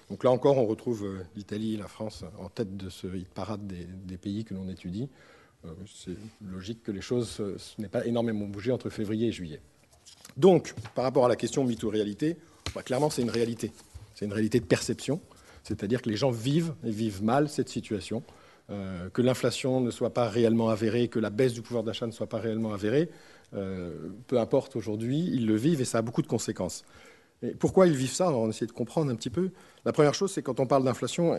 Donc là encore, on retrouve l'Italie et la France en tête de ce hit parade des pays que l'on étudie. C'est logique que les choses n'aient pas énormément bougé entre février et juillet. Donc, par rapport à la question mythe ou réalité, clairement, c'est une réalité. C'est une réalité de perception, c'est-à-dire que les gens vivent et vivent mal cette situation, que l'inflation ne soit pas réellement avérée, que la baisse du pouvoir d'achat ne soit pas réellement avérée. Peu importe aujourd'hui, ils le vivent et ça a beaucoup de conséquences. Et pourquoi ils vivent ça? On va essayer de comprendre un petit peu. La première chose, c'est quand on parle d'inflation,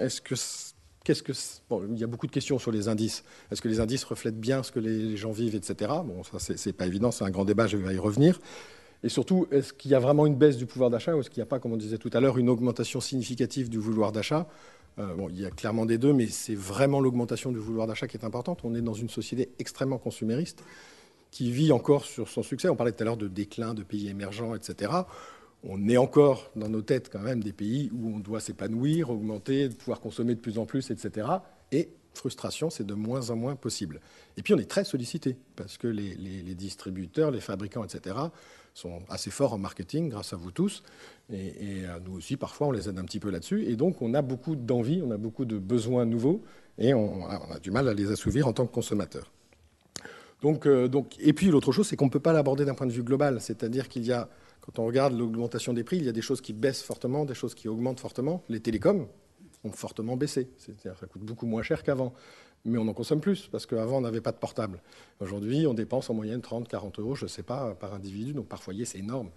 bon, il y a beaucoup de questions sur les indices. Est-ce que les indices reflètent bien ce que les gens vivent, etc. Bon, ça, c'est pas évident, c'est un grand débat, je vais y revenir. Et surtout, est-ce qu'il y a vraiment une baisse du pouvoir d'achat ou est-ce qu'il n'y a pas, comme on disait tout à l'heure, une augmentation significative du vouloir d'achat? Bon, il y a clairement des deux, mais c'est vraiment l'augmentation du vouloir d'achat qui est importante. On est dans une société extrêmement consumériste qui vit encore sur son succès. On parlait tout à l'heure de déclin de pays émergents, etc. On est encore dans nos têtes quand même des pays où on doit s'épanouir, augmenter, pouvoir consommer de plus en plus, etc. Et frustration, c'est de moins en moins possible. Et puis on est très sollicité parce que les distributeurs, les fabricants, etc. sont assez forts en marketing grâce à vous tous. Et nous aussi, parfois, on les aide un petit peu là-dessus. Et donc, on a beaucoup d'envie, on a beaucoup de besoins nouveaux et on a du mal à les assouvir en tant que consommateur. Et puis, l'autre chose, c'est qu'on ne peut pas l'aborder d'un point de vue global. C'est-à-dire qu'il y a, quand on regarde l'augmentation des prix, il y a des choses qui baissent fortement, des choses qui augmentent fortement. Les télécoms ont fortement baissé. C'est-à-dire que ça coûte beaucoup moins cher qu'avant. Mais on en consomme plus, parce qu'avant, on n'avait pas de portable. Aujourd'hui, on dépense en moyenne 30, 40 euros, je ne sais pas, par individu, donc par foyer, c'est énorme,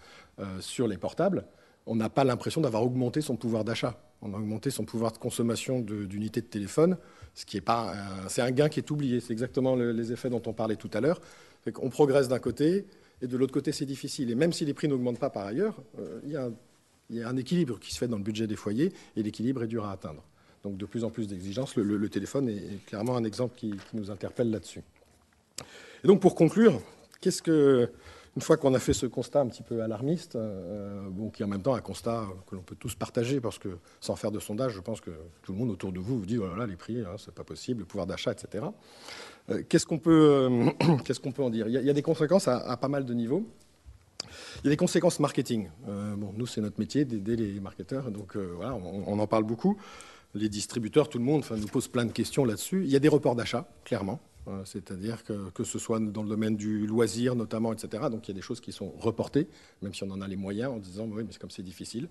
sur les portables. On n'a pas l'impression d'avoir augmenté son pouvoir d'achat. On a augmenté son pouvoir de consommation d'unités de téléphone, ce qui est pas... c'est un gain qui est oublié. C'est exactement les effets dont on parlait tout à l'heure. On progresse d'un côté, et de l'autre côté, c'est difficile. Et même si les prix n'augmentent pas par ailleurs, il y a un équilibre qui se fait dans le budget des foyers, et l'équilibre est dur à atteindre. Donc de plus en plus d'exigences. Le téléphone est clairement un exemple qui nous interpelle là-dessus. Et donc pour conclure, une fois qu'on a fait ce constat un petit peu alarmiste, qui est en même temps un constat que l'on peut tous partager, parce que sans faire de sondage, je pense que tout le monde autour de vous dit, oh là là, les prix, c'est pas possible, le pouvoir d'achat, etc. Qu'est-ce qu'on peut en dire? Il y a des conséquences à pas mal de niveaux. Il y a des conséquences marketing. Nous, c'est notre métier d'aider les marketeurs, donc voilà, on en parle beaucoup. Les distributeurs, tout le monde nous pose plein de questions là-dessus. Il y a des reports d'achat, clairement. C'est-à-dire que ce soit dans le domaine du loisir, notamment, etc. Donc il y a des choses qui sont reportées, même si on en a les moyens, en disant oui, mais c'est comme c'est difficile.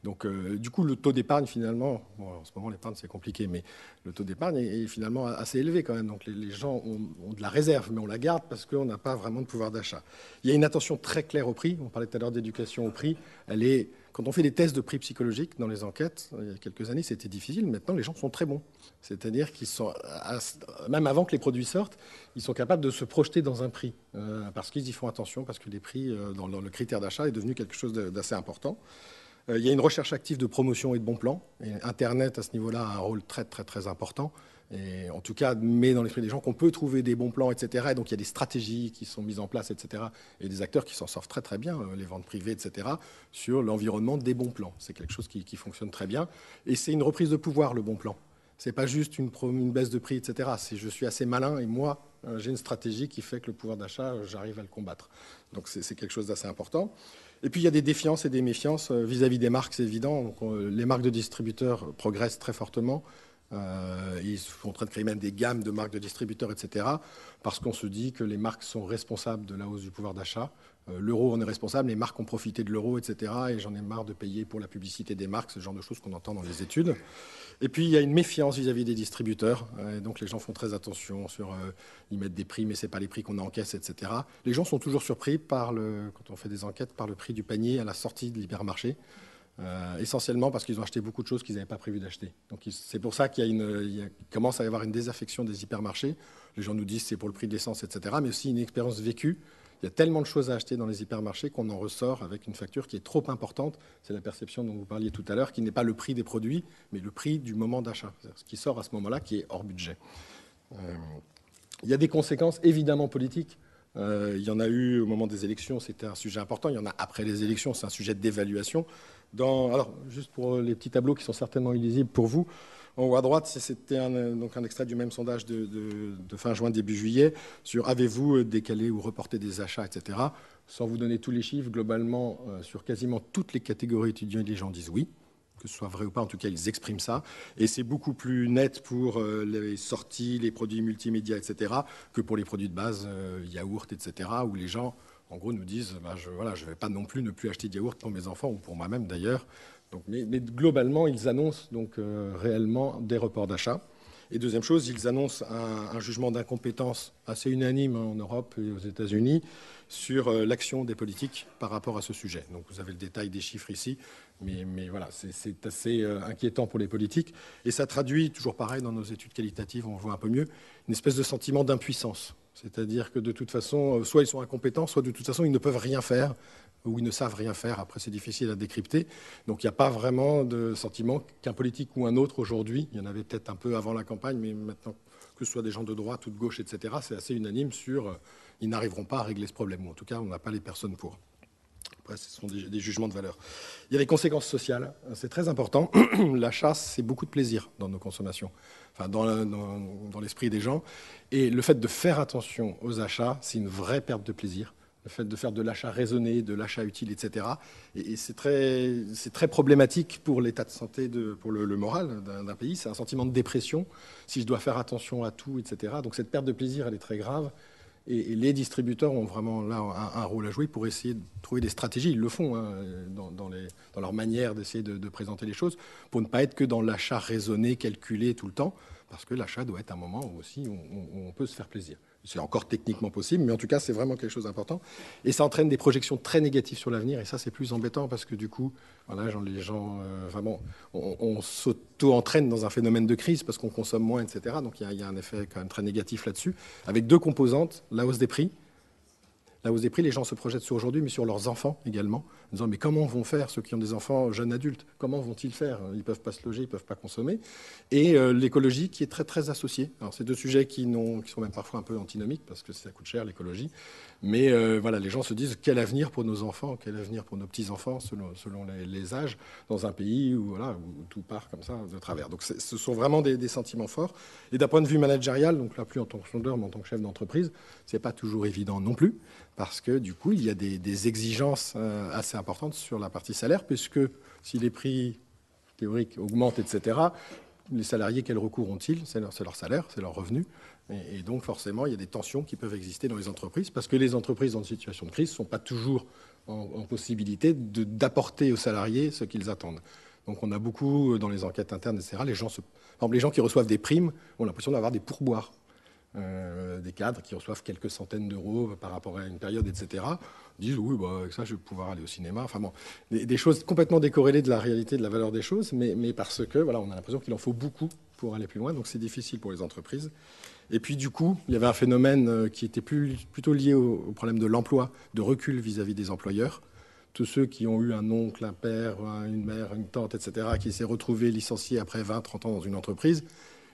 Donc du coup, le taux d'épargne, finalement, en ce moment, l'épargne, c'est compliqué, mais le taux d'épargne est finalement assez élevé quand même. Donc les gens ont de la réserve, mais on la garde parce qu'on n'a pas vraiment de pouvoir d'achat. Il y a une attention très claire au prix. On parlait tout à l'heure d'éducation au prix. Quand on fait des tests de prix psychologiques dans les enquêtes, il y a quelques années, c'était difficile. Maintenant, les gens sont très bons. C'est-à-dire qu'ils sont, même avant que les produits sortent, ils sont capables de se projeter dans un prix parce qu'ils y font attention, parce que les prix, dans le critère d'achat, est devenu quelque chose d'assez important. Il y a une recherche active de promotion et de bons plans. Et Internet, à ce niveau-là, a un rôle très, très, très important. Et en tout cas, met dans l'esprit des gens qu'on peut trouver des bons plans, etc. Et donc, il y a des stratégies qui sont mises en place, etc. Et des acteurs qui s'en sortent très, très bien, les ventes privées, etc., sur l'environnement des bons plans. C'est quelque chose qui fonctionne très bien. Et c'est une reprise de pouvoir, le bon plan. Ce n'est pas juste une baisse de prix, etc. Je suis assez malin et moi, j'ai une stratégie qui fait que le pouvoir d'achat, j'arrive à le combattre. Donc, c'est quelque chose d'assez important. Et puis, il y a des défiances et des méfiances vis-à-vis des marques, c'est évident. Donc, les marques de distributeurs progressent très fortement. Ils sont en train de créer même des gammes de marques de distributeurs, etc. Parce qu'on se dit que les marques sont responsables de la hausse du pouvoir d'achat. L'euro en est responsable, les marques ont profité de l'euro, etc. Et j'en ai marre de payer pour la publicité des marques, ce genre de choses qu'on entend dans les études. Et puis, il y a une méfiance vis-à-vis des distributeurs. Et donc, les gens font très attention sur... ils mettent des prix, mais ce n'est pas les prix qu'on encaisse, etc. Les gens sont toujours surpris, quand on fait des enquêtes, par le prix du panier à la sortie de l'hypermarché. Essentiellement parce qu'ils ont acheté beaucoup de choses qu'ils n'avaient pas prévu d'acheter. Donc, c'est pour ça qu'il commence à y avoir une désaffection des hypermarchés. Les gens nous disent que c'est pour le prix de l'essence, etc. Mais aussi une expérience vécue. Il y a tellement de choses à acheter dans les hypermarchés qu'on en ressort avec une facture qui est trop importante. C'est la perception dont vous parliez tout à l'heure, qui n'est pas le prix des produits, mais le prix du moment d'achat. Ce qui sort à ce moment-là, qui est hors budget. Il y a des conséquences évidemment politiques. Il y en a eu au moment des élections, c'était un sujet important. Il y en a après les élections, c'est un sujet d'évaluation. Alors, juste pour les petits tableaux qui sont certainement illisibles pour vous, en haut à droite, c'était un extrait du même sondage de fin juin, début juillet, sur avez-vous décalé ou reporté des achats, etc. Sans vous donner tous les chiffres, globalement, sur quasiment toutes les catégories étudiants, les gens disent oui. que ce soit vrai ou pas, en tout cas, ils expriment ça. Et c'est beaucoup plus net pour les sorties, les produits multimédia, etc., que pour les produits de base, yaourt, etc., où les gens, en gros, nous disent bah, je ne vais pas non plus ne plus acheter de yaourt pour mes enfants ou pour moi-même d'ailleurs. Donc, mais globalement, ils annoncent donc réellement des reports d'achat. Et deuxième chose, ils annoncent un jugement d'incompétence assez unanime en Europe et aux États-Unis sur l'action des politiques par rapport à ce sujet. Donc vous avez le détail des chiffres ici, mais voilà, c'est assez inquiétant pour les politiques. Et ça traduit, toujours pareil, dans nos études qualitatives, on voit un peu mieux, une espèce de sentiment d'impuissance. C'est-à-dire que de toute façon, soit ils sont incompétents, soit de toute façon, ils ne peuvent rien faire ou ils ne savent rien faire. Après, c'est difficile à décrypter. Donc, il n'y a pas vraiment de sentiment qu'un politique ou un autre aujourd'hui, il y en avait peut-être un peu avant la campagne, mais maintenant, que ce soit des gens de droite ou de gauche, etc., c'est assez unanime sur ils n'arriveront pas à régler ce problème. Ou en tout cas, on n'a pas les personnes pour. Après, ce sont des jugements de valeur. Il y a les conséquences sociales. C'est très important. L'achat, c'est beaucoup de plaisir dans nos consommations, enfin, dans l'esprit des gens. Et le fait de faire attention aux achats, c'est une vraie perte de plaisir. Le fait de faire de l'achat raisonné, de l'achat utile, etc. Et c'est très problématique pour l'état de santé, pour le moral d'un pays. C'est un sentiment de dépression, si je dois faire attention à tout, etc. Donc cette perte de plaisir, elle est très grave. Et les distributeurs ont vraiment là un rôle à jouer pour essayer de trouver des stratégies. Ils le font hein, dans leur manière d'essayer de présenter les choses, pour ne pas être que dans l'achat raisonné, calculé tout le temps, parce que l'achat doit être un moment où aussi on peut se faire plaisir. C'est encore techniquement possible, mais en tout cas, c'est vraiment quelque chose d'important. Et ça entraîne des projections très négatives sur l'avenir, et ça, c'est plus embêtant, parce que du coup, voilà, les gens, vraiment, on s'auto-entraîne dans un phénomène de crise, parce qu'on consomme moins, etc. Donc il y a un effet quand même très négatif là-dessus, avec deux composantes, la hausse des prix. La hausse des prix, les gens se projettent sur aujourd'hui, mais sur leurs enfants également, en disant mais comment vont faire ceux qui ont des enfants jeunes adultes? Comment vont-ils faire? Ils ne peuvent pas se loger, ils ne peuvent pas consommer. Et l'écologie qui est très très associée. Alors c'est deux sujets qui sont même parfois un peu antinomiques parce que ça coûte cher l'écologie. Mais voilà, les gens se disent quel avenir pour nos enfants, quel avenir pour nos petits-enfants selon les âges, dans un pays où, voilà, où tout part comme ça de travers. Donc ce sont vraiment des sentiments forts. Et d'un point de vue managérial, donc là plus en tant que sondeur, mais en tant que chef d'entreprise, c'est pas toujours évident non plus, parce que du coup, il y a des exigences assez importantes sur la partie salaire, puisque si les prix théoriques augmentent, etc., les salariés, quel recours ont-ils? C'est leur salaire, c'est leur revenu. Et donc, forcément, il y a des tensions qui peuvent exister dans les entreprises, parce que les entreprises, dans une situation de crise, ne sont pas toujours en possibilité d'apporter aux salariés ce qu'ils attendent. Donc, on a beaucoup, dans les enquêtes internes, etc., par exemple, les gens qui reçoivent des primes ont l'impression d'avoir des pourboires. Des cadres qui reçoivent quelques centaines d'euros par rapport à une période, etc., disent oui, bah, avec ça, je vais pouvoir aller au cinéma. Enfin bon, des choses complètement décorrélées de la réalité, de la valeur des choses, mais parce que voilà, on a l'impression qu'il en faut beaucoup pour aller plus loin, donc c'est difficile pour les entreprises. Et puis du coup, il y avait un phénomène qui était plutôt lié au problème de l'emploi, de recul vis-à-vis des employeurs. Tous ceux qui ont eu un oncle, un père, une mère, une tante, etc., qui s'est retrouvé licencié après 20, 30 ans dans une entreprise,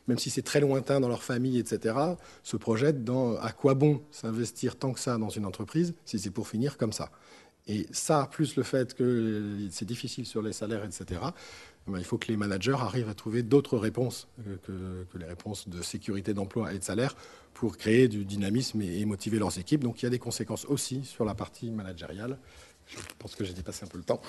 même si c'est très lointain dans leur famille, etc., se projettent dans à quoi bon s'investir tant que ça dans une entreprise si c'est pour finir comme ça. Et ça, plus le fait que c'est difficile sur les salaires, etc., il faut que les managers arrivent à trouver d'autres réponses que les réponses de sécurité d'emploi et de salaire pour créer du dynamisme et motiver leurs équipes. Donc il y a des conséquences aussi sur la partie managériale. Je pense que j'ai dépassé un peu le temps.